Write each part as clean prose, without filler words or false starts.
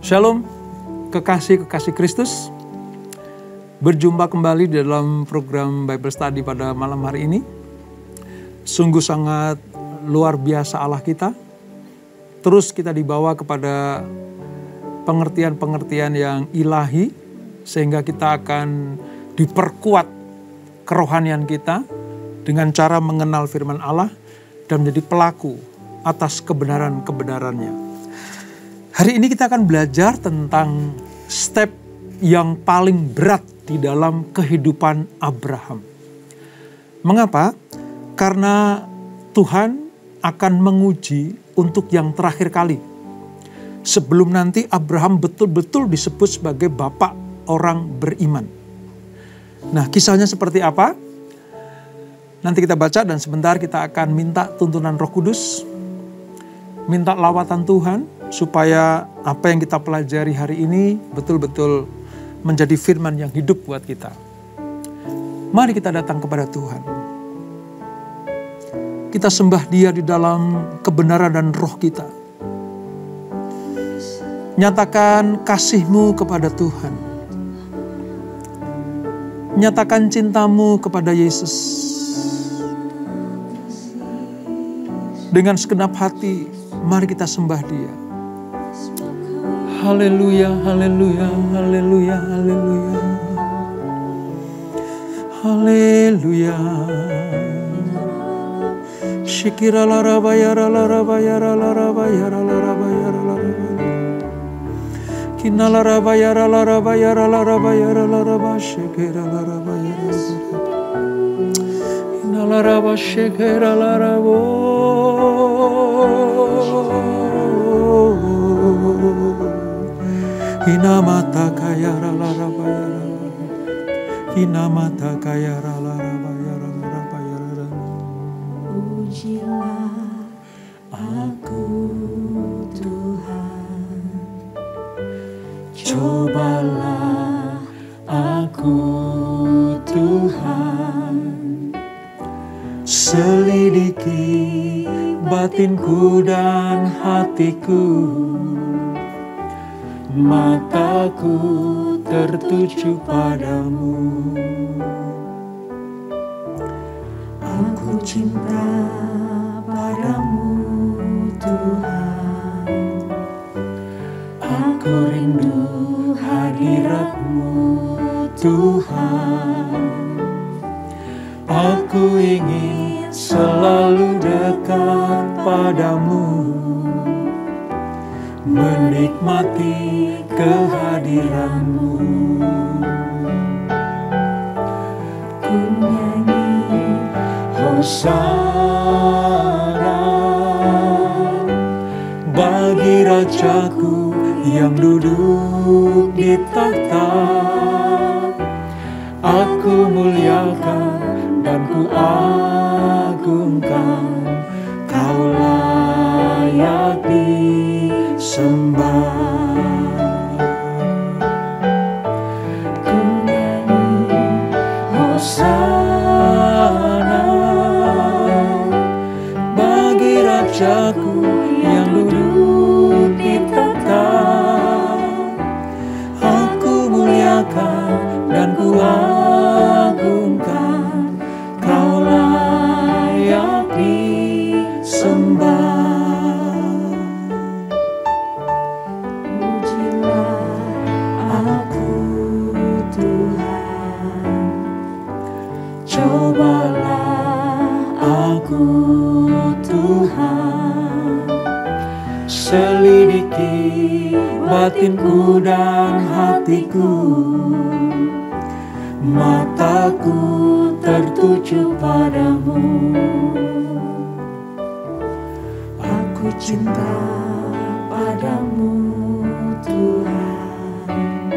Shalom, kekasih-kekasih Kristus. Berjumpa kembali dalam program Bible Study pada malam hari ini. Sungguh sangat luar biasa Allah kita. Terus kita dibawa kepada pengertian-pengertian yang ilahi, sehingga kita akan diperkuat kerohanian kita dengan cara mengenal firman Allah dan menjadi pelaku atas kebenaran-kebenarannya. Hari ini kita akan belajar tentang step yang paling berat di dalam kehidupan Abraham. Mengapa? Karena Tuhan akan menguji untuk yang terakhir kali. Sebelum nanti Abraham betul-betul disebut sebagai bapak orang beriman. Nah, kisahnya seperti apa? Nanti kita baca dan sebentar kita akan minta tuntunan Roh Kudus, minta lawatan Tuhan, supaya apa yang kita pelajari hari ini betul-betul menjadi firman yang hidup buat kita. Mari kita datang kepada Tuhan. Kita sembah Dia di dalam kebenaran dan roh kita. Nyatakan kasih-Mu kepada Tuhan. Nyatakan cinta-Mu kepada Yesus. Dengan segenap hati, mari kita sembah Dia. Haleluya, haleluya, haleluya, haleluya. Haleluya. Shikira la rabayara la rabayara la rabayara la rabayara la rabayara. Kinala rabayara la rabayara la rabayara la rabashikira la rabayara. Kinala rabashikira la rabo. Hinamata kayara la rabayara, hinamata kayara la rabayara la rabayara. Pujilah aku Tuhan, cobalah aku Tuhan, selidiki batinku dan hatiku. Mataku tertuju padamu. Aku cinta padamu Tuhan, aku rindu hadirat-Mu Tuhan. Aku ingin selalu dekat padamu, menikmati kehadiran-Mu. ku nyanyi Hosana bagi Rajaku yang duduk di takhta. Aku muliakan dan ku agungkan, Kau layak disembah. ku nyanyi Hosana bagi Rajaku yang duduk di takhta. Aku muliakan dan ku agungkan, Kau layak disembah. Selidiki batinku dan hatiku. Mataku tertuju padamu. Aku cinta padamu Tuhan,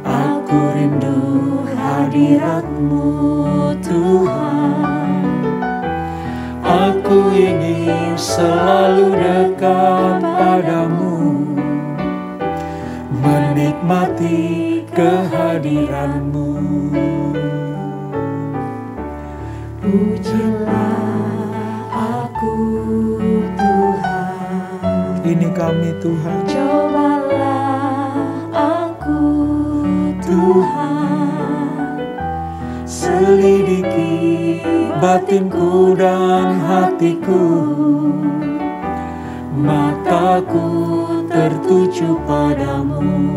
Aku rindu hadirat-Mu Tuhan. Aku ingin selalu dekat padamu, menikmati kehadiran-Mu. pujilah aku Tuhan. Ini kami Tuhan. Cobalah Tuhan, selidiki batinku dan hatiku, mataku tertuju padamu.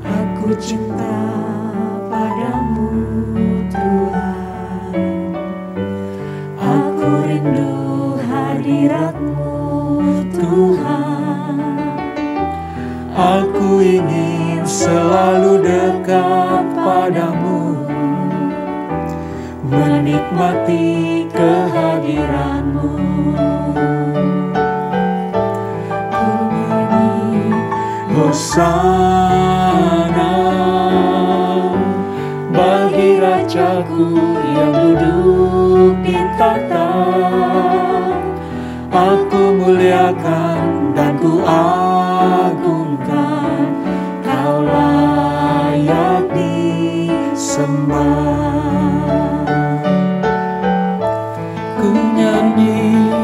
aku cinta padamu Tuhan, aku rindu hadirat-Mu Tuhan, Aku ingin selalu dekat padamu, menikmati kehadiran-Mu. ku nyanyi Hosana bagi Rajaku yang duduk di tahta. Aku muliakan dan ku agungkan, Kau layak disembah. Ku nyanyi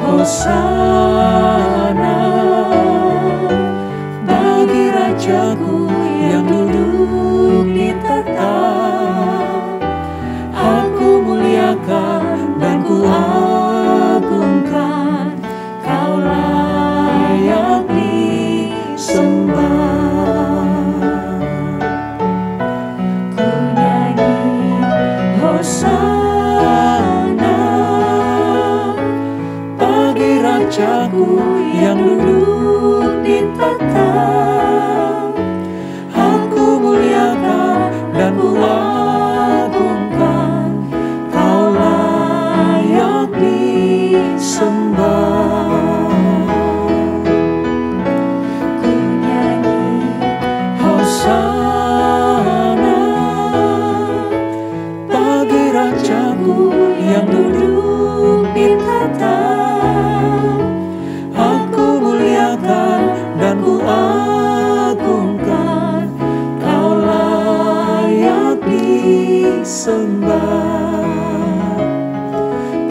Hosana bagi Rajaku yang duduk di tahta. Aku muliakan dan ku agungkan, Kau layak disembah. ku nyanyi Hosana bagi Rajaku yang duduk di tahta. Aku muliakan dan ku agungkan, Kau layak disembah. ku nyanyi Hosana bagi Rajaku yang duduk di tahta. Aku muliakan dan ku agungkan, Kau layak disembah.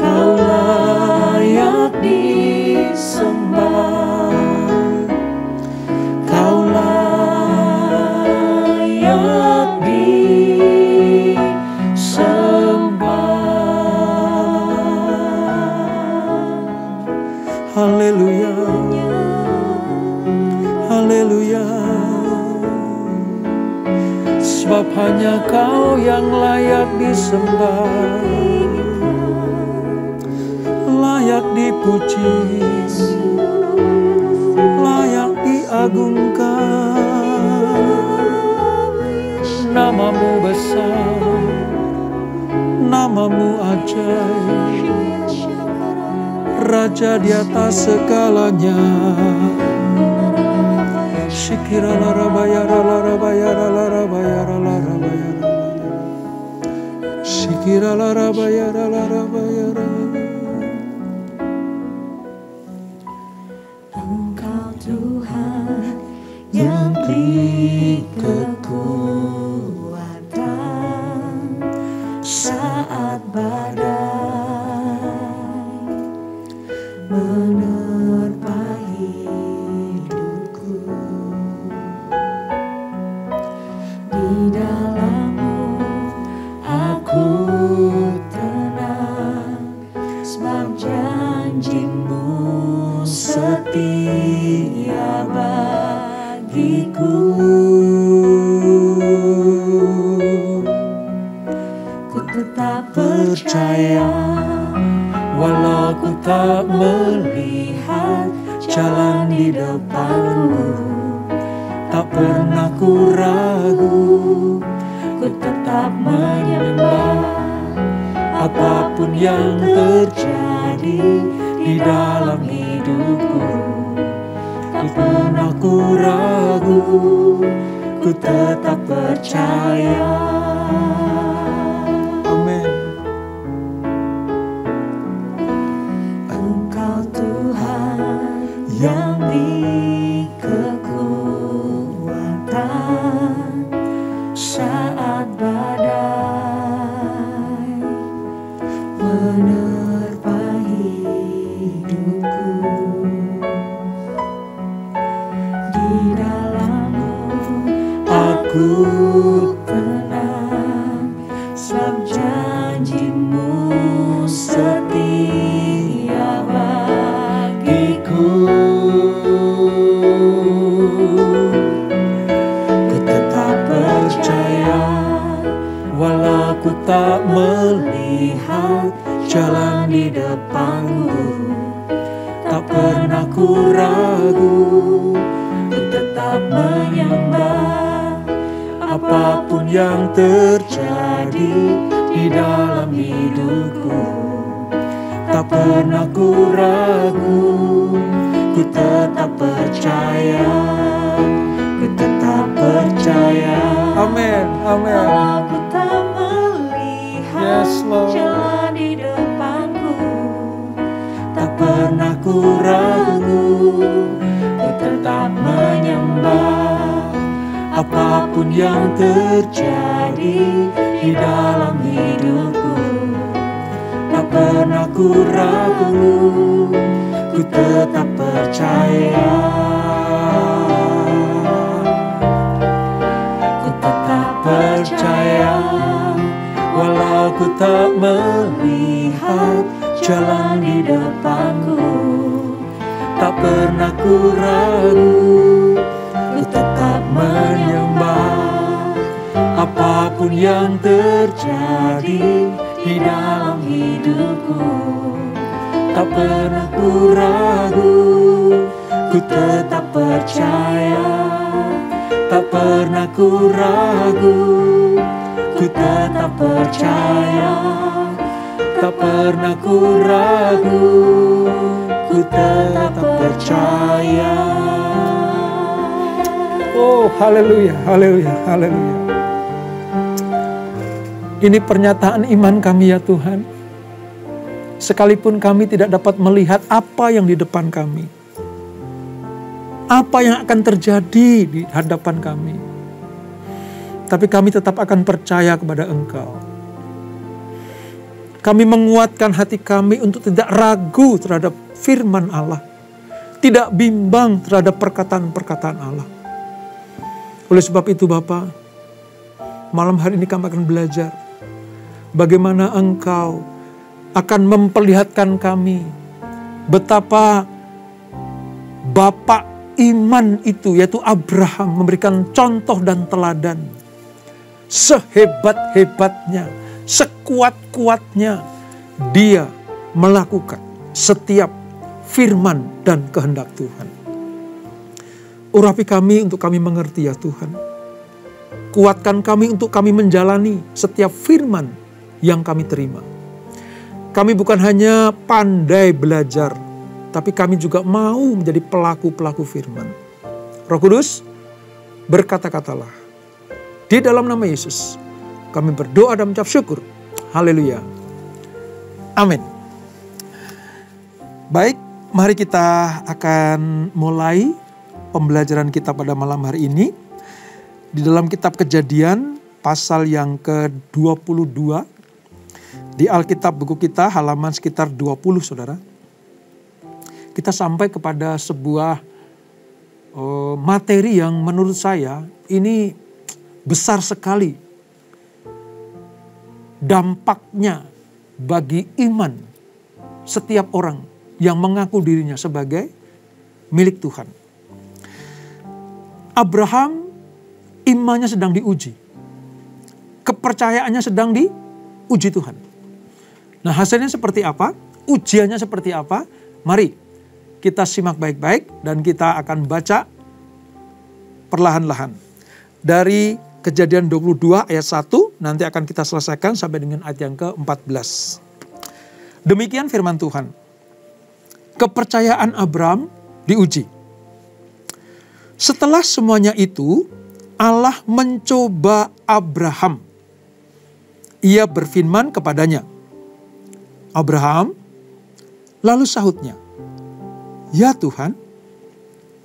Kau layak disembah. Kau layak disembah. Haleluya, haleluya. Sebab hanya Kau yang layak disembah, layak dipuji, layak diagungkan. Namamu besar, namamu ajaib, Raja di atas segalanya. Shikira lara bayara lara bayara lara bayara lara bayara. Shikira lara bayara lara bayara. Engkau Tuhan yang beri kekuatan saat badai menerpa hidupku. Di dalam-Mu aku tenang, sebab janji-Mu setia bagiku. Ku tetap percaya, walau ku tak melihat jalan di depan-Mu, tak pernah ku ragu, ku tetap menyembah. Apapun yang terjadi di dalam hidupku, tak pernah ku ragu, ku tetap percaya. Amin. Engkau Tuhan yang beri kekuatan saat badai menerpa hidupku. Di dalam-Mu ku tenang, sebab janji-Mu setia bagiku. Ku tetap percaya, walau ku tak melihat jalan di depanku. Tak pernah ku ragu, ku tetap menyembah apapun yang terjadi di dalam hidupku. Tak pernah ku ragu, ku tetap percaya, ku tetap percaya. Amin, amin. Walau ku tak melihat Yes, Lord. jalan di depanku, tak pernah ku ragu, ku tetap menyembah apapun yang terjadi di dalam hidupku. Tak pernah ku ragu, ku tetap percaya. Ku tetap percaya, walau ku tak melihat jalan di depanku. Tak pernah ku ragu, ku tetap menyembah apapun yang terjadi di dalam hidupku. Tak pernah ku ragu, ku tetap percaya. Tak pernah ku ragu, ku tetap percaya. Tak pernah ku ragu, ku tetap percaya. Oh, haleluya, haleluya, haleluya. Ini pernyataan iman kami ya Tuhan. Sekalipun kami tidak dapat melihat apa yang di depan kami, apa yang akan terjadi di hadapan kami, tapi kami tetap akan percaya kepada Engkau. Kami menguatkan hati kami untuk tidak ragu terhadap firman Allah, tidak bimbang terhadap perkataan-perkataan Allah. Oleh sebab itu Bapa, malam hari ini kami akan belajar bagaimana Engkau akan memperlihatkan kami betapa Bapak iman itu, yaitu Abraham, memberikan contoh dan teladan. Sehebat-hebatnya, sekuat-kuatnya dia melakukan setiap firman dan kehendak Tuhan. Urapi kami untuk kami mengerti ya Tuhan. Kuatkan kami untuk kami menjalani setiap firman yang kami terima. Kami bukan hanya pandai belajar, tapi kami juga mau menjadi pelaku-pelaku firman. Roh Kudus, berkata-katalah. Di dalam nama Yesus, kami berdoa dan mengucap syukur. Haleluya. Amin. Baik, mari kita akan mulai pembelajaran kita pada malam hari ini. Di dalam kitab Kejadian, pasal yang ke-22, di Alkitab buku kita halaman sekitar 20 saudara. Kita sampai kepada sebuah materi yang menurut saya ini besar sekali. Dampaknya bagi iman setiap orang yang mengaku dirinya sebagai milik Tuhan. Abraham imannya sedang diuji. Kepercayaannya sedang diuji Tuhan. Nah, hasilnya seperti apa? Ujiannya seperti apa? Mari kita simak baik-baik dan kita akan baca perlahan-lahan. Dari Kejadian 22 ayat 1 nanti akan kita selesaikan sampai dengan ayat yang ke-14. Demikian firman Tuhan. Kepercayaan Abraham diuji. Setelah semuanya itu, Allah mencoba Abraham. Ia berfirman kepadanya, Abraham, lalu sahutnya, ya Tuhan,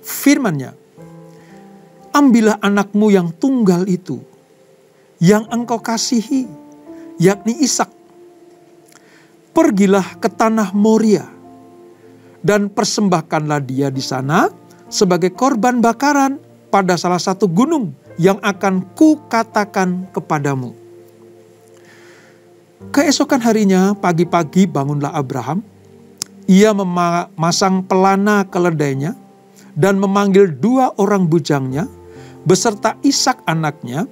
firman-Nya, ambillah anakmu yang tunggal itu, yang engkau kasihi, yakni Ishak. Pergilah ke tanah Moria, dan persembahkanlah dia di sana sebagai korban bakaran pada salah satu gunung yang akan kukatakan kepadamu. Keesokan harinya pagi-pagi bangunlah Abraham. Ia memasang pelana keledainya dan memanggil 2 orang bujangnya beserta Ishak anaknya.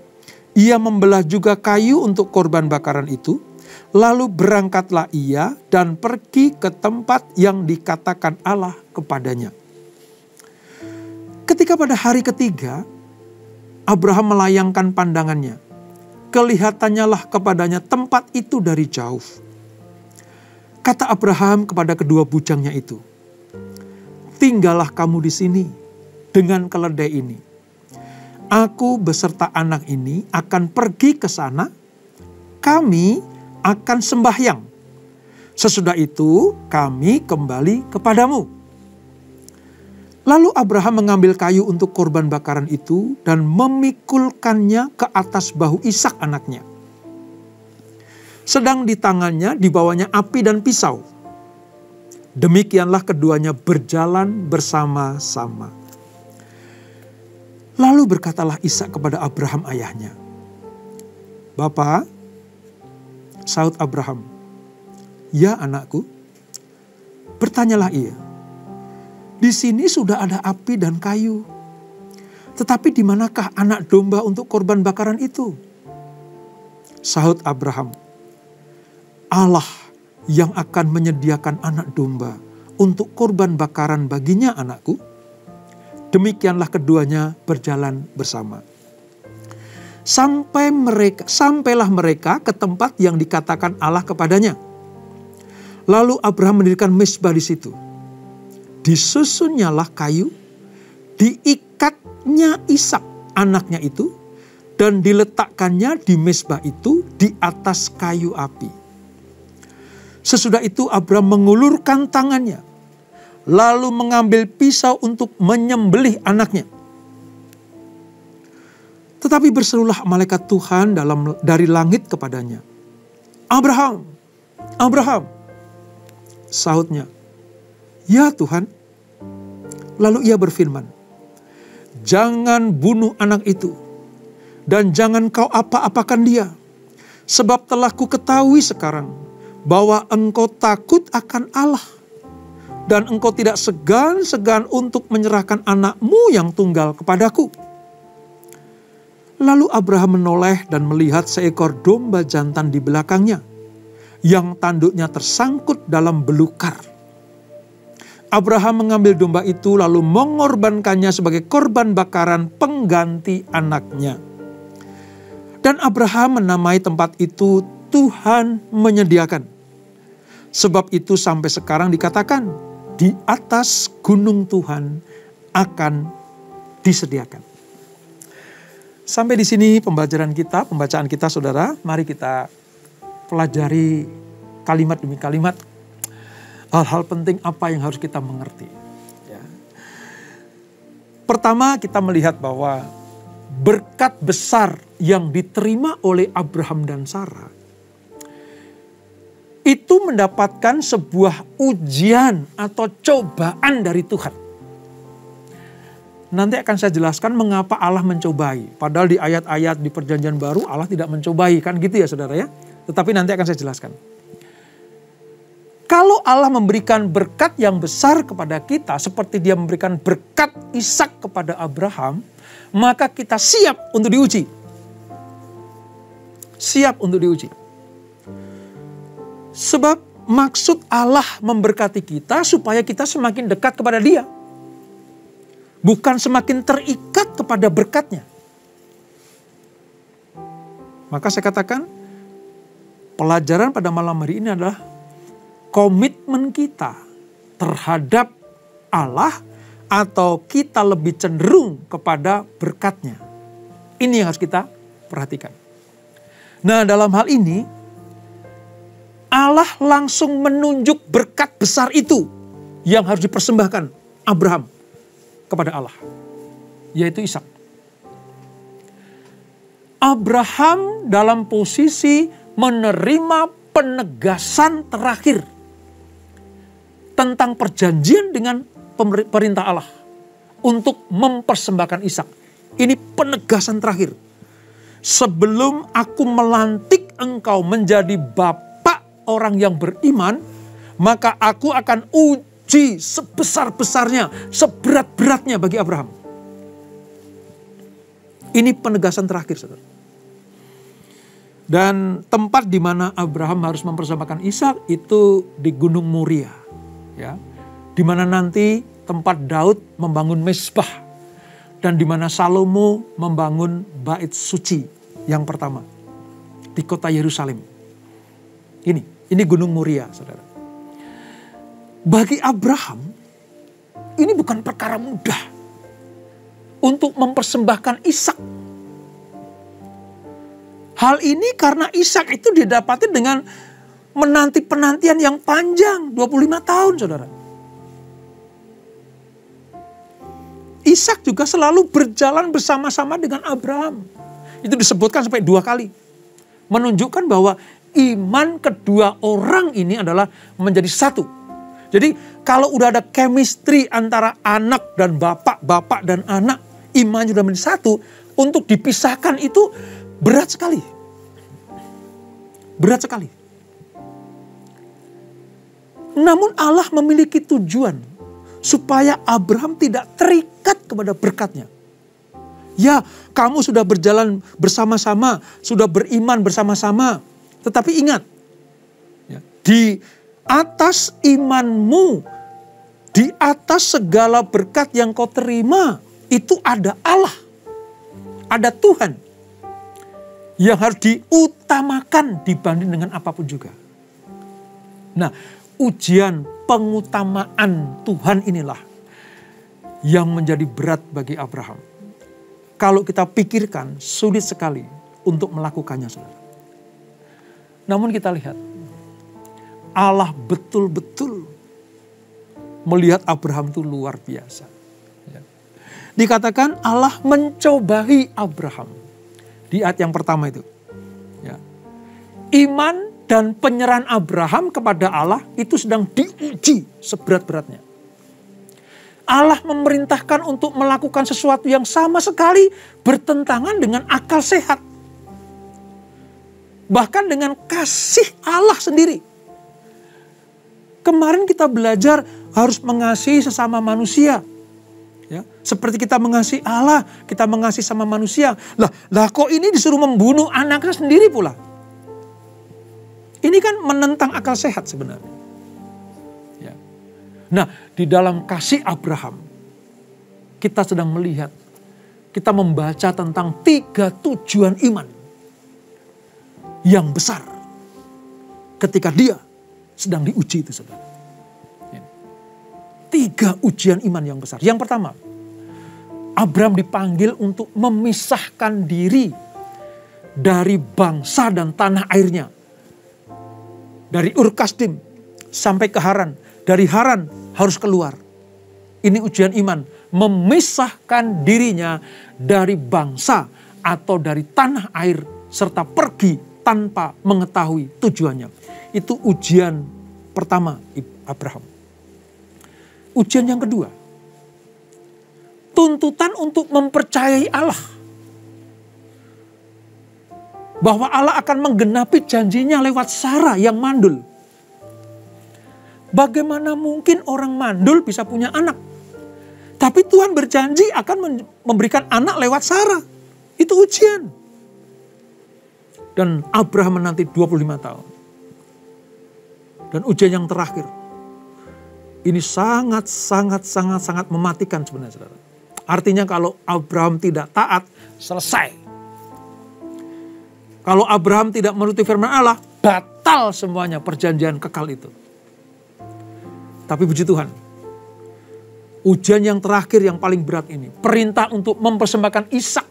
Ia membelah juga kayu untuk korban bakaran itu. Lalu berangkatlah ia dan pergi ke tempat yang dikatakan Allah kepadanya. Ketika pada hari ketiga, Abraham melayangkan pandangannya. Kelihatannya lah kepadanya tempat itu dari jauh. Kata Abraham kepada kedua bujangnya itu, "Tinggallah kamu di sini dengan keledai ini. Aku beserta anak ini akan pergi ke sana. Kami akan sembahyang. Sesudah itu kami kembali kepadamu." Lalu Abraham mengambil kayu untuk korban bakaran itu dan memikulkannya ke atas bahu Ishak anaknya. Sedang di tangannya dibawanya api dan pisau. Demikianlah keduanya berjalan bersama-sama. Lalu berkatalah Ishak kepada Abraham ayahnya, "Bapa," sahut Abraham. "Ya anakku." Bertanyalah ia, "Di sini sudah ada api dan kayu. Tetapi di manakah anak domba untuk korban bakaran itu?" Sahut Abraham, "Allah yang akan menyediakan anak domba untuk korban bakaran baginya anakku." Demikianlah keduanya berjalan bersama. Sampailah mereka ke tempat yang dikatakan Allah kepadanya. Lalu Abraham mendirikan mezbah di situ. Disusunnyalah kayu, diikatnya Ishak anaknya itu, dan diletakkannya di mezbah itu di atas kayu api. Sesudah itu Abraham mengulurkan tangannya, lalu mengambil pisau untuk menyembelih anaknya. Tetapi berserulah malaikat Tuhan dari langit kepadanya, "Abraham, Abraham." Sahutnya, "Ya Tuhan." Lalu ia berfirman, "Jangan bunuh anak itu, dan jangan kau apa-apakan dia. Sebab telah ku ketahui sekarang bahwa engkau takut akan Allah, dan engkau tidak segan-segan untuk menyerahkan anakmu yang tunggal kepadaku." Lalu Abraham menoleh dan melihat seekor domba jantan di belakangnya, yang tanduknya tersangkut dalam belukar. Abraham mengambil domba itu lalu mengorbankannya sebagai korban bakaran pengganti anaknya. Dan Abraham menamai tempat itu Tuhan menyediakan. Sebab itu sampai sekarang dikatakan, di atas gunung Tuhan akan disediakan. Sampai di sini pembacaan kita saudara. Mari kita pelajari kalimat demi kalimat. Hal-hal penting apa yang harus kita mengerti. Ya. Pertama kita melihat bahwa berkat besar yang diterima oleh Abraham dan Sarah itu mendapatkan sebuah ujian atau cobaan dari Tuhan. Nanti akan saya jelaskan mengapa Allah mencobai. Padahal di ayat-ayat di Perjanjian Baru Allah tidak mencobai, kan gitu ya saudara ya. Tetapi nanti akan saya jelaskan. Kalau Allah memberikan berkat yang besar kepada kita, seperti dia memberikan berkat Ishak kepada Abraham, maka kita siap untuk diuji. Siap untuk diuji. Sebab maksud Allah memberkati kita supaya kita semakin dekat kepada Dia. Bukan semakin terikat kepada berkatnya. Maka saya katakan, pelajaran pada malam hari ini adalah komitmen kita terhadap Allah atau kita lebih cenderung kepada berkatnya. Ini yang harus kita perhatikan. Nah, dalam hal ini Allah langsung menunjuk berkat besar itu yang harus dipersembahkan Abraham kepada Allah, yaitu Ishak. Abraham dalam posisi menerima penegasan terakhir tentang perjanjian dengan perintah Allah untuk mempersembahkan Ishak. Ini penegasan terakhir. Sebelum aku melantik engkau menjadi bapak orang yang beriman, maka aku akan uji sebesar-besarnya, seberat-beratnya bagi Abraham. Ini penegasan terakhir, saudara. Dan tempat di mana Abraham harus mempersembahkan Ishak itu di Gunung Moria, ya, di mana nanti tempat Daud membangun mezbah dan di mana Salomo membangun bait suci yang pertama di kota Yerusalem. Ini Gunung Moria, saudara. Bagi Abraham, ini bukan perkara mudah untuk mempersembahkan Ishak. Hal ini karena Ishak itu didapati dengan menanti penantian yang panjang, 25 tahun, saudara. Ishak juga selalu berjalan bersama-sama dengan Abraham. Itu disebutkan sampai 2 kali. Menunjukkan bahwa iman kedua orang ini adalah menjadi satu. Jadi kalau udah ada chemistry antara anak dan bapak, bapak dan anak, imannya sudah menjadi satu, untuk dipisahkan itu berat sekali. Berat sekali. Namun Allah memiliki tujuan supaya Abraham tidak terikat kepada berkatnya. Ya, kamu sudah berjalan bersama-sama, sudah beriman bersama-sama. Tetapi ingat, ya, di atas imanmu, di atas segala berkat yang kau terima, itu ada Allah. Ada Tuhan yang harus diutamakan dibanding dengan apapun juga. Nah, ujian pengutamaan Tuhan inilah yang menjadi berat bagi Abraham. Kalau kita pikirkan, sulit sekali untuk melakukannya, saudara. Namun kita lihat, Allah betul-betul melihat Abraham itu luar biasa. Ya. Dikatakan Allah mencobai Abraham. Di ayat yang pertama itu. Ya. Iman dan penyerahan Abraham kepada Allah itu sedang diuji seberat-beratnya. Allah memerintahkan untuk melakukan sesuatu yang sama sekali bertentangan dengan akal sehat. Bahkan dengan kasih Allah sendiri. Kemarin kita belajar harus mengasihi sesama manusia. Ya, seperti kita mengasihi Allah, kita mengasihi sama manusia. Lah kok ini disuruh membunuh anaknya sendiri pula? Ini kan menentang akal sehat sebenarnya. Nah, di dalam kasih Abraham, kita sedang melihat, kita membaca tentang 3 tujuan iman yang besar ketika dia sedang diuji itu, saudara. 3 ujian iman yang besar. Yang pertama, Abraham dipanggil untuk memisahkan diri dari bangsa dan tanah airnya. Dari Ur Kasdim sampai ke Haran. Dari Haran harus keluar. Ini ujian iman. Memisahkan dirinya dari bangsa atau dari tanah air. Serta pergi tanpa mengetahui tujuannya. Itu ujian pertama Abraham. Ujian yang kedua. Tuntutan untuk mempercayai Allah. Bahwa Allah akan menggenapi janjinya lewat Sarah yang mandul. Bagaimana mungkin orang mandul bisa punya anak? Tapi Tuhan berjanji akan memberikan anak lewat Sarah. Itu ujian. Dan Abraham menanti 25 tahun. Dan ujian yang terakhir. Ini sangat mematikan sebenarnya, saudara. Artinya kalau Abraham tidak taat, selesai. Kalau Abraham tidak menuruti firman Allah, batal semuanya perjanjian kekal itu. Tapi puji Tuhan, ujian yang terakhir yang paling berat ini, perintah untuk mempersembahkan Ishak,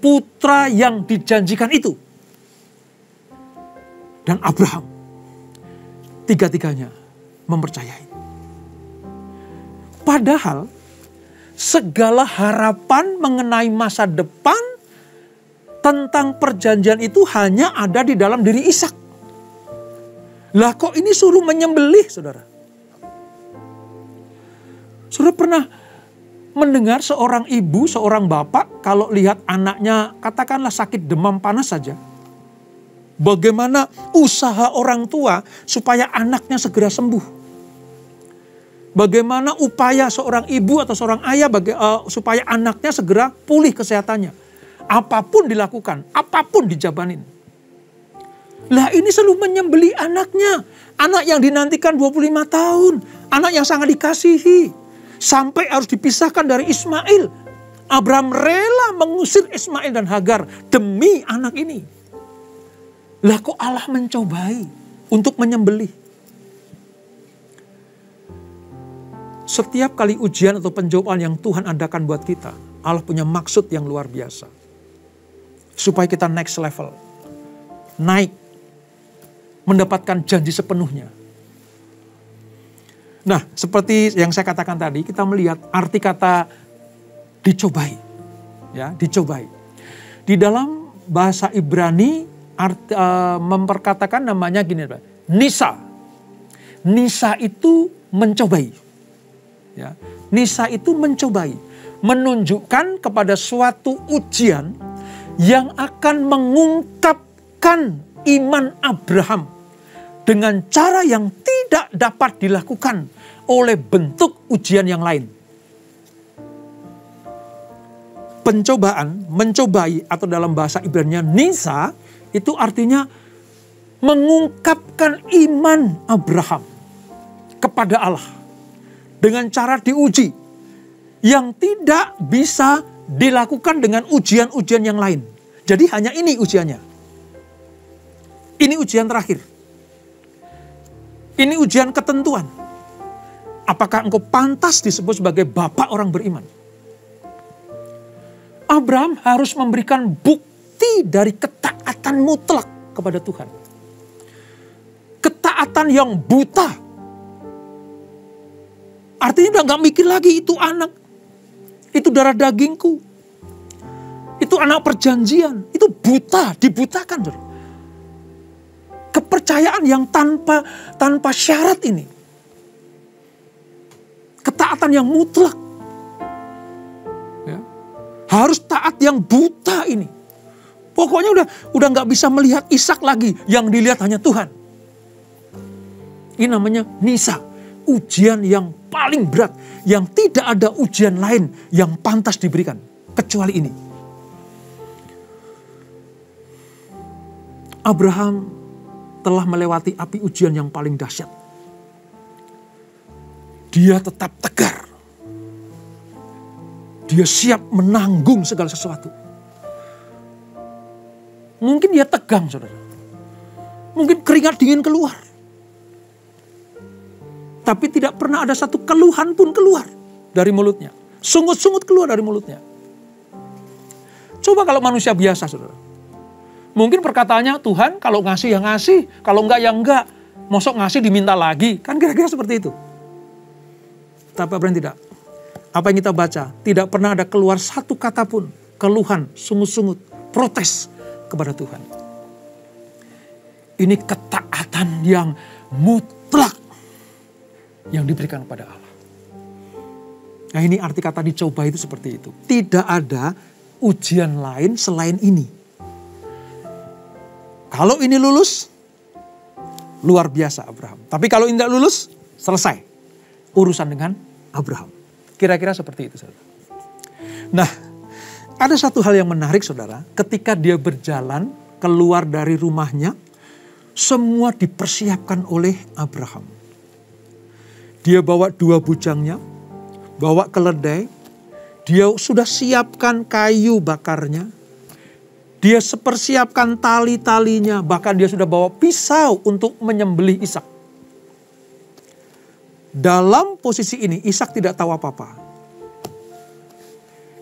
putra yang dijanjikan itu. Dan Abraham, tiga-tiganya mempercayai. Padahal segala harapan mengenai masa depan tentang perjanjian itu hanya ada di dalam diri Ishak. Lah kok ini suruh menyembelih, saudara? Saudara pernah mendengar seorang ibu, seorang bapak kalau lihat anaknya katakanlah sakit demam panas saja. Bagaimana usaha orang tua supaya anaknya segera sembuh. Bagaimana upaya seorang ibu atau seorang ayah supaya anaknya segera pulih kesehatannya. Apapun dilakukan, apapun dijabanin. Lah ini selalu menyembelih anaknya. Anak yang dinantikan 25 tahun. Anak yang sangat dikasihi. Sampai harus dipisahkan dari Ismail. Abraham rela mengusir Ismail dan Hagar demi anak ini. Lah kok Allah mencobai untuk menyembelih. Setiap kali ujian atau pencobaan yang Tuhan adakan buat kita, Allah punya maksud yang luar biasa. Supaya kita next level. Naik. Mendapatkan janji sepenuhnya. Nah, seperti yang saya katakan tadi, kita melihat arti kata dicobai. Ya, dicobai. Di dalam bahasa Ibrani memperkatakan namanya gini, Nisa. Nisa itu mencobai. Ya, Nisa itu mencobai. Menunjukkan kepada suatu ujian yang akan mengungkapkan iman Abraham dengan cara yang tidak dapat dilakukan oleh bentuk ujian yang lain. Pencobaan, mencobai atau dalam bahasa Ibrani Nisa itu artinya mengungkapkan iman Abraham kepada Allah dengan cara diuji yang tidak bisa dilakukan dengan ujian-ujian yang lain. Jadi hanya ini ujiannya. Ini ujian terakhir. Ini ujian ketentuan. Apakah engkau pantas disebut sebagai bapak orang beriman? Abraham harus memberikan bukti dari ketaatan mutlak kepada Tuhan. Ketaatan yang buta. Artinya udah gak mikir lagi itu anak. Itu darah dagingku. Itu anak perjanjian. Itu buta, dibutakan. Kepercayaan yang tanpa syarat ini. Ketaatan yang mutlak. Ya. Harus taat yang buta ini. Pokoknya udah nggak bisa melihat Ishak lagi. Yang dilihat hanya Tuhan. Ini namanya Nisa. Ujian yang paling berat. Yang tidak ada ujian lain yang pantas diberikan. Kecuali ini. Abraham telah melewati api ujian yang paling dahsyat. Dia tetap tegar. Dia siap menanggung segala sesuatu. Mungkin dia tegang, saudara. Mungkin keringat dingin keluar. Tapi tidak pernah ada satu keluhan pun keluar dari mulutnya. Sungut-sungut keluar dari mulutnya. Coba kalau manusia biasa, saudara. Mungkin perkataannya, Tuhan kalau ngasih ya ngasih, kalau enggak ya enggak. Mosok ngasih diminta lagi, kan kira-kira seperti itu. Tapi Abraham tidak. Apa yang kita baca, tidak pernah ada keluar satu kata pun. Keluhan, sungut-sungut, protes kepada Tuhan. Ini ketaatan yang mutlak yang diberikan kepada Allah. Nah ini arti kata dicoba itu seperti itu. Tidak ada ujian lain selain ini. Kalau ini lulus, luar biasa Abraham. Tapi kalau ini tidak lulus, selesai urusan dengan Abraham. Kira-kira seperti itu, saudara. Nah, ada satu hal yang menarik, saudara. Ketika dia berjalan keluar dari rumahnya, semua dipersiapkan oleh Abraham. Dia bawa 2 bujangnya, bawa keledai. Dia sudah siapkan kayu bakarnya. Dia persiapkan tali-talinya. Bahkan dia sudah bawa pisau untuk menyembelih Ishak. Dalam posisi ini Ishak tidak tahu apa-apa.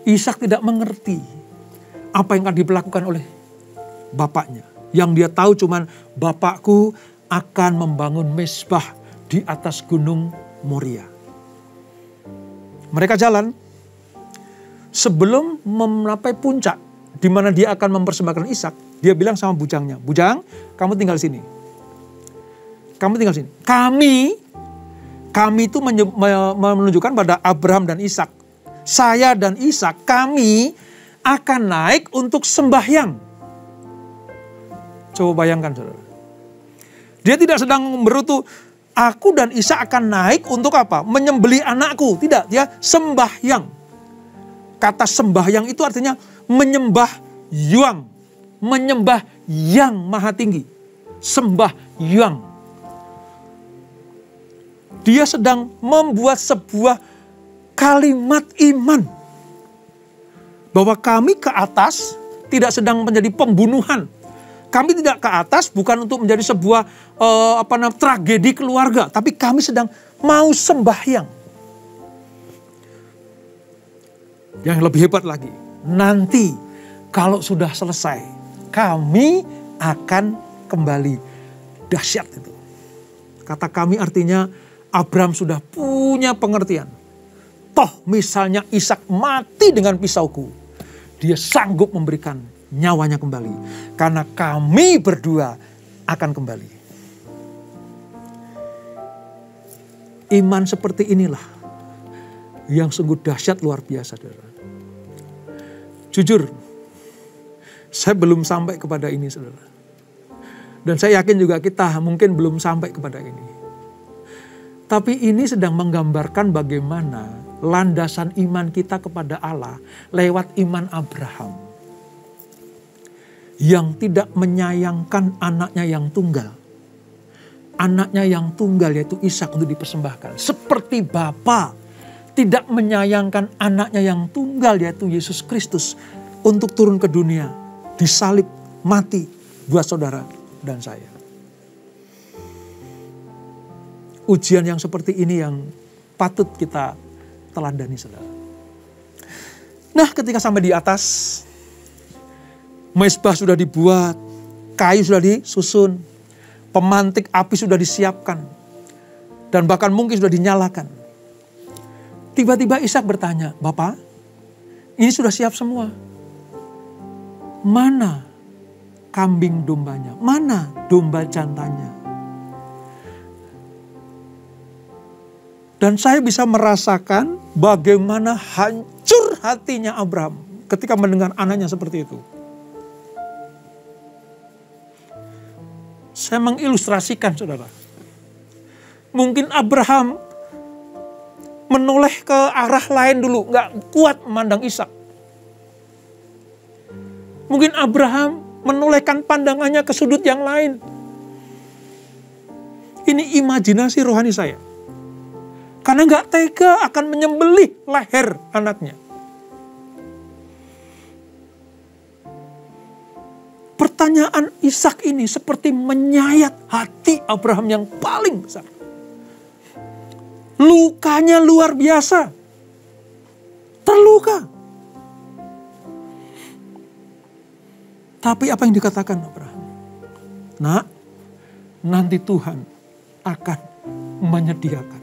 Ishak tidak mengerti apa yang akan dilakukan oleh bapaknya. Yang dia tahu cuman bapakku akan membangun mezbah di atas gunung Moria. Mereka jalan. Sebelum mencapai puncak di mana dia akan mempersembahkan Ishak, dia bilang sama bujangnya, "Bujang, kamu tinggal sini. Kamu tinggal sini. Kami itu menunjukkan pada Abraham dan Ishak saya dan Ishak, kami akan naik untuk sembahyang. Coba bayangkan saudara. Dia tidak sedang berutu, aku dan Ishak akan naik untuk apa? Menyembelih anakku. Tidak, dia sembahyang. Kata sembahyang itu artinya menyembah Yang. Menyembah Yang Maha Tinggi. Sembah Yang. Dia sedang membuat sebuah kalimat iman. Bahwa kami ke atas tidak sedang menjadi pembunuhan. Kami tidak ke atas bukan untuk menjadi sebuah tragedi keluarga. Tapi kami sedang mau sembahyang. Yang lebih hebat lagi. Nanti kalau sudah selesai. Kami akan kembali. Dahsyat itu. Kata kami artinya Abraham sudah punya pengertian. Toh misalnya Ishak mati dengan pisauku. Dia sanggup memberikan nyawanya kembali. Karena kami berdua akan kembali. Iman seperti inilah yang sungguh dahsyat luar biasa. Saudara. Jujur, saya belum sampai kepada ini saudara. Dan saya yakin juga kita mungkin belum sampai kepada ini. Tapi ini sedang menggambarkan bagaimana landasan iman kita kepada Allah lewat iman Abraham. Yang tidak menyayangkan anaknya yang tunggal. Anaknya yang tunggal yaitu Ishak untuk dipersembahkan. Seperti Bapa tidak menyayangkan anaknya yang tunggal yaitu Yesus Kristus untuk turun ke dunia, disalib, mati buat saudara dan saya. Ujian yang seperti ini yang patut kita teladani saudara. Nah, ketika sampai di atas, mezbah sudah dibuat, kayu sudah disusun, pemantik api sudah disiapkan, dan bahkan mungkin sudah dinyalakan. Tiba-tiba Ishak bertanya, Bapak, ini sudah siap semua. Mana kambing dombanya? Mana domba jantannya? Dan saya bisa merasakan bagaimana hancur hatinya Abraham ketika mendengar anaknya seperti itu. Saya mengilustrasikan saudara. Mungkin Abraham menoleh ke arah lain dulu, gak kuat memandang Ishak. Mungkin Abraham menolehkan pandangannya ke sudut yang lain. Ini imajinasi rohani saya. Karena gak tega akan menyembelih leher anaknya. Pertanyaan Ishak ini seperti menyayat hati Abraham yang paling besar. Lukanya luar biasa. Terluka. Tapi apa yang dikatakan Abraham? Nak, nanti Tuhan akan menyediakan.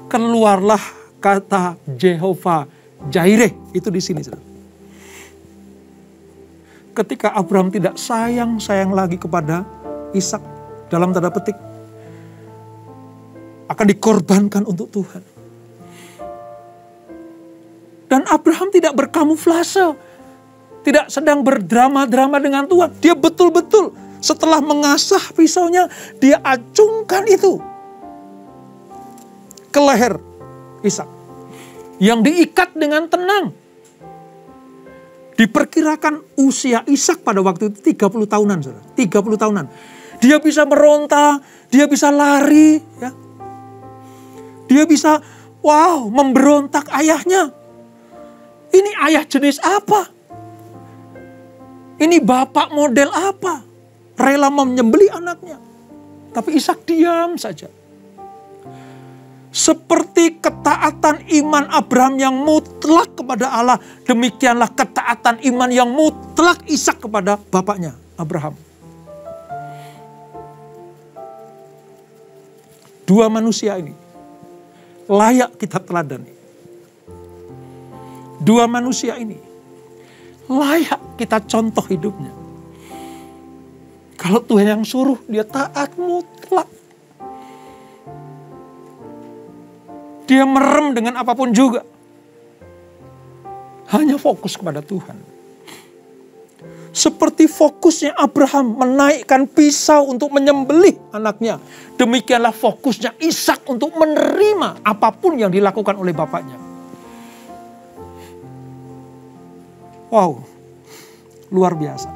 Keluarlah kata Jehovah Jireh itu di sini. Ketika Abraham tidak sayang lagi kepada Ishak dalam tanda petik, akan dikorbankan untuk Tuhan. Dan Abraham tidak berkamuflase, tidak sedang berdrama-drama dengan Tuhan. Dia betul-betul setelah mengasah pisaunya, dia acungkan itu ke leher Ishak yang diikat dengan tenang. Diperkirakan usia Ishak pada waktu itu 30 tahunan. Saudara. 30 tahunan. Dia bisa meronta, dia bisa lari. Ya. Dia bisa, memberontak ayahnya. Ini ayah jenis apa? Ini bapak model apa? Rela menyembelih anaknya. Tapi Ishak diam saja. Seperti ketaatan iman Abraham yang mutlak kepada Allah, demikianlah ketaatan iman yang mutlak Ishak kepada bapaknya, Abraham. Dua manusia ini layak kita teladani. Dua manusia ini layak kita contoh hidupnya. Kalau Tuhan yang suruh, dia taat mutlak. Dia merem dengan apapun juga. Hanya fokus kepada Tuhan. Seperti fokusnya Abraham menaikkan pisau untuk menyembelih anaknya. Demikianlah fokusnya Ishak untuk menerima apapun yang dilakukan oleh bapaknya. Wow, luar biasa.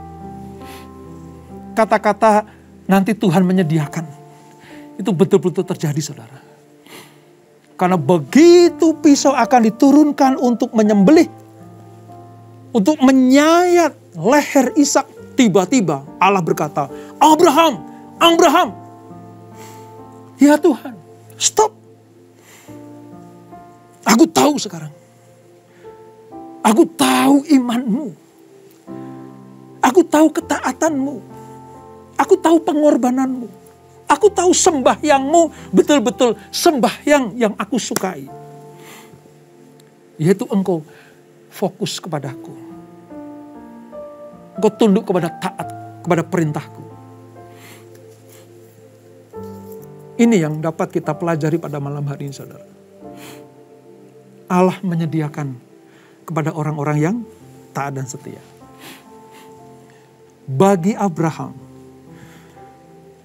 Kata-kata nanti Tuhan menyediakan, itu betul-betul terjadi, saudara. Karena begitu pisau akan diturunkan untuk menyembelih, untuk menyayat leher Ishak, tiba-tiba Allah berkata, Abraham, Abraham. Ya Tuhan, stop. Aku tahu sekarang. Aku tahu imanmu. Aku tahu ketaatanmu. Aku tahu pengorbananmu. Aku tahu sembahyangmu betul-betul sembahyang yang aku sukai. Yaitu engkau fokus kepadaku. Engkau tunduk kepada taat, kepada perintahku. Ini yang dapat kita pelajari pada malam hari ini, saudara. Allah menyediakan kepada orang-orang yang taat dan setia. Bagi Abraham,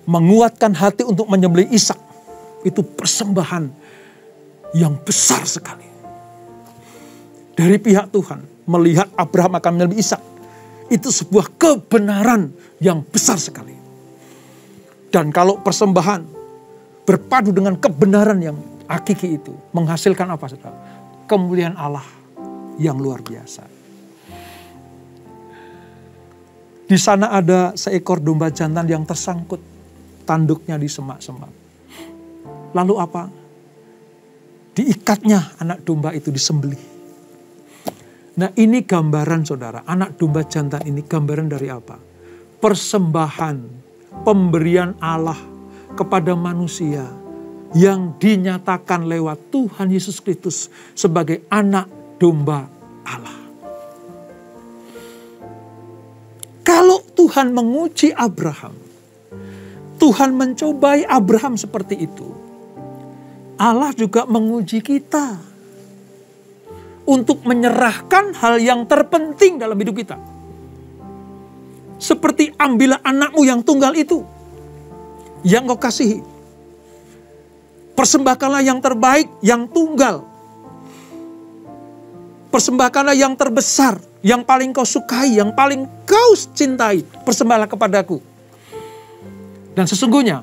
menguatkan hati untuk menyembelih Ishak, itu persembahan yang besar sekali. Dari pihak Tuhan, melihat Abraham akan menyembelih Ishak, itu sebuah kebenaran yang besar sekali. Dan kalau persembahan berpadu dengan kebenaran yang hakiki itu, menghasilkan apa, saudara? Kemuliaan Allah yang luar biasa. Di sana ada seekor domba jantan yang tersangkut tanduknya di semak-semak. Lalu apa? Diikatnya anak domba itu, disembelih. Nah, ini gambaran, saudara. Anak domba jantan ini gambaran dari apa? Persembahan, pemberian Allah kepada manusia yang dinyatakan lewat Tuhan Yesus Kristus sebagai anak domba Allah. Kalau Tuhan menguji Abraham, Tuhan mencobai Abraham seperti itu, Allah juga menguji kita untuk menyerahkan hal yang terpenting dalam hidup kita. Seperti ambillah anakmu yang tunggal itu, yang kau kasihi. Persembahkanlah yang terbaik, yang tunggal. Persembahkanlah yang terbesar, yang paling kau sukai, yang paling kau cintai. Persembahlah kepadaku. Dan sesungguhnya,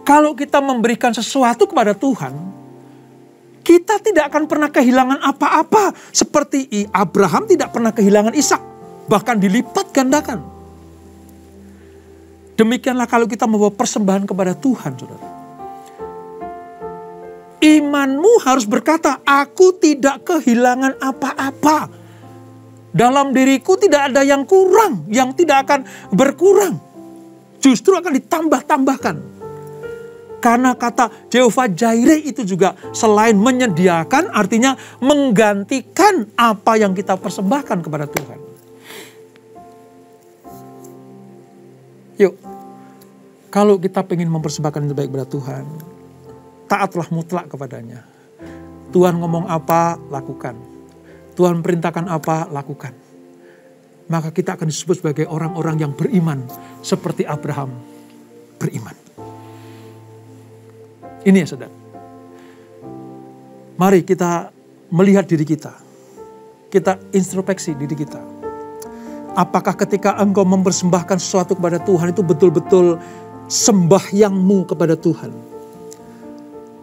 kalau kita memberikan sesuatu kepada Tuhan, kita tidak akan pernah kehilangan apa-apa. Seperti Abraham tidak pernah kehilangan Ishak, bahkan dilipat gandakan. Demikianlah kalau kita membawa persembahan kepada Tuhan, saudara. Imanmu harus berkata, aku tidak kehilangan apa-apa. Dalam diriku tidak ada yang kurang, yang tidak akan berkurang. Justru akan ditambah-tambahkan. Karena kata Jehovah Jireh itu juga selain menyediakan, artinya menggantikan apa yang kita persembahkan kepada Tuhan. Yuk, kalau kita ingin mempersembahkan yang terbaik kepada Tuhan, taatlah mutlak kepadanya. Tuhan ngomong apa, lakukan. Tuhan perintahkan apa, lakukan. Maka kita akan disebut sebagai orang-orang yang beriman, seperti Abraham beriman. Ini ya, saudara. Mari kita melihat diri kita. Kita introspeksi diri kita. Apakah ketika engkau mempersembahkan sesuatu kepada Tuhan itu betul-betul sembahyangmu kepada Tuhan?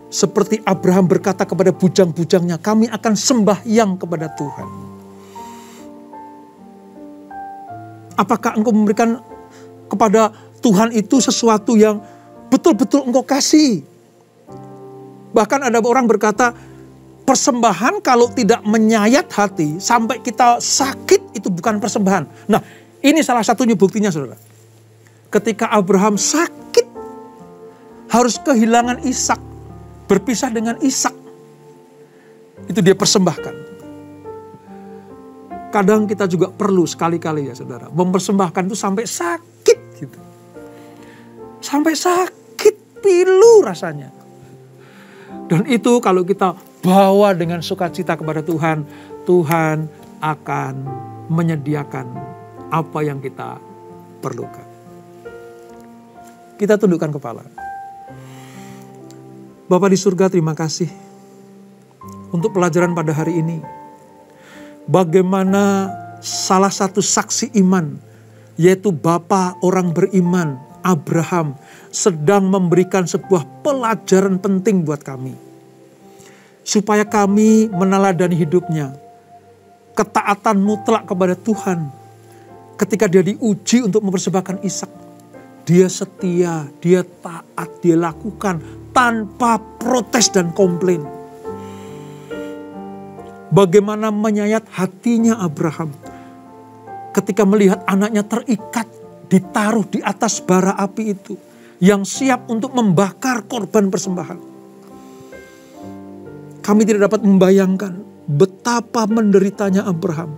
Seperti Abraham berkata kepada bujang-bujangnya, kami akan sembahyang kepada Tuhan. Apakah engkau memberikan kepada Tuhan itu sesuatu yang betul-betul engkau kasih? Bahkan ada orang berkata, persembahan kalau tidak menyayat hati sampai kita sakit itu bukan persembahan. Nah, ini salah satunya buktinya, saudara. Ketika Abraham sakit, harus kehilangan Ishak, berpisah dengan Ishak, itu dia persembahkan. Kadang kita juga perlu sekali-kali ya, saudara, mempersembahkan itu sampai sakit gitu. Sampai sakit, pilu rasanya. Dan itu kalau kita bawa dengan sukacita kepada Tuhan, Tuhan akan menyediakan apa yang kita perlukan. Kita tundukkan kepala. Bapa di surga, terima kasih untuk pelajaran pada hari ini. Bagaimana salah satu saksi iman, yaitu Bapa orang beriman, Abraham, sedang memberikan sebuah pelajaran penting buat kami. Supaya kami meneladani hidupnya. Ketaatan mutlak kepada Tuhan. Ketika dia diuji untuk mempersembahkan Ishak, dia setia, dia taat, dia lakukan tanpa protes dan komplain. Bagaimana menyayat hatinya Abraham ketika melihat anaknya terikat, ditaruh di atas bara api itu, yang siap untuk membakar korban persembahan. Kami tidak dapat membayangkan betapa menderitanya Abraham,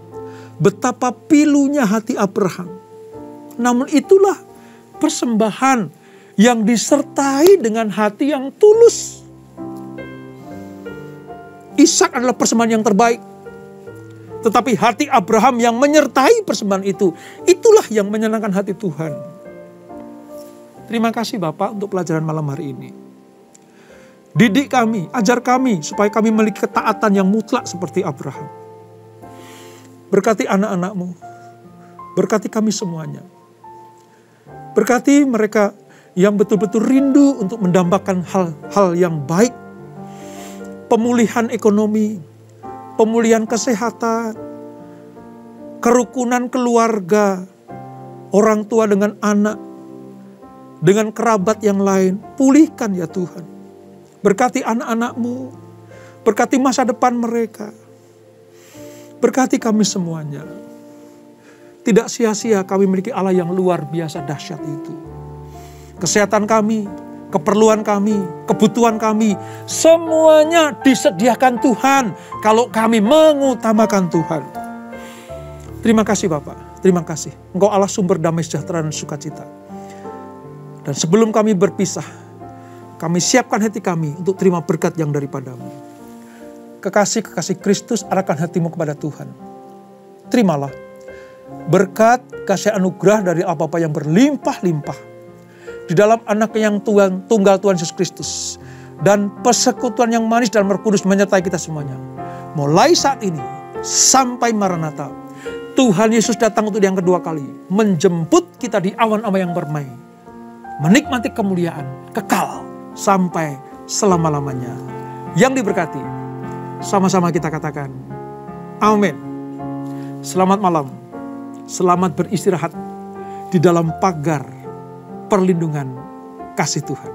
betapa pilunya hati Abraham. Namun itulah persembahan yang disertai dengan hati yang tulus. Ishak adalah persembahan yang terbaik. Tetapi hati Abraham yang menyertai persembahan itu, itulah yang menyenangkan hati Tuhan. Terima kasih Bapak untuk pelajaran malam hari ini. Didik kami, ajar kami supaya kami memiliki ketaatan yang mutlak seperti Abraham. Berkati anak-anak-Mu, berkati kami semuanya. Berkati mereka yang betul-betul rindu untuk mendambakan hal-hal yang baik. Pemulihan ekonomi, pemulihan kesehatan, kerukunan keluarga, orang tua dengan anak, dengan kerabat yang lain. Pulihkan ya Tuhan. Berkati anak-anak-Mu, berkati masa depan mereka. Berkati kami semuanya. Tidak sia-sia kami memiliki Allah yang luar biasa dahsyat itu. Kesehatan kami, keperluan kami, kebutuhan kami, semuanya disediakan Tuhan kalau kami mengutamakan Tuhan. Terima kasih Bapak, terima kasih. Engkau Allah sumber damai sejahtera dan sukacita. Dan sebelum kami berpisah, kami siapkan hati kami untuk terima berkat yang daripada-Mu. Kekasih-kekasih Kristus, arahkan hatimu kepada Tuhan. Terimalah berkat, kasih anugerah dari apa-apa yang berlimpah-limpah di dalam anak yang tunggal Tuhan Yesus Kristus. Dan persekutuan yang manis dalam Roh Kudus menyertai kita semuanya. Mulai saat ini sampai Maranatha, Tuhan Yesus datang untuk yang kedua kali. Menjemput kita di awan-awan yang permai. Menikmati kemuliaan kekal sampai selama-lamanya. Yang diberkati, sama-sama kita katakan, amin. Selamat malam, selamat beristirahat di dalam pagar perlindungan kasih Tuhan.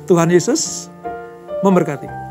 Tuhan Yesus memberkati.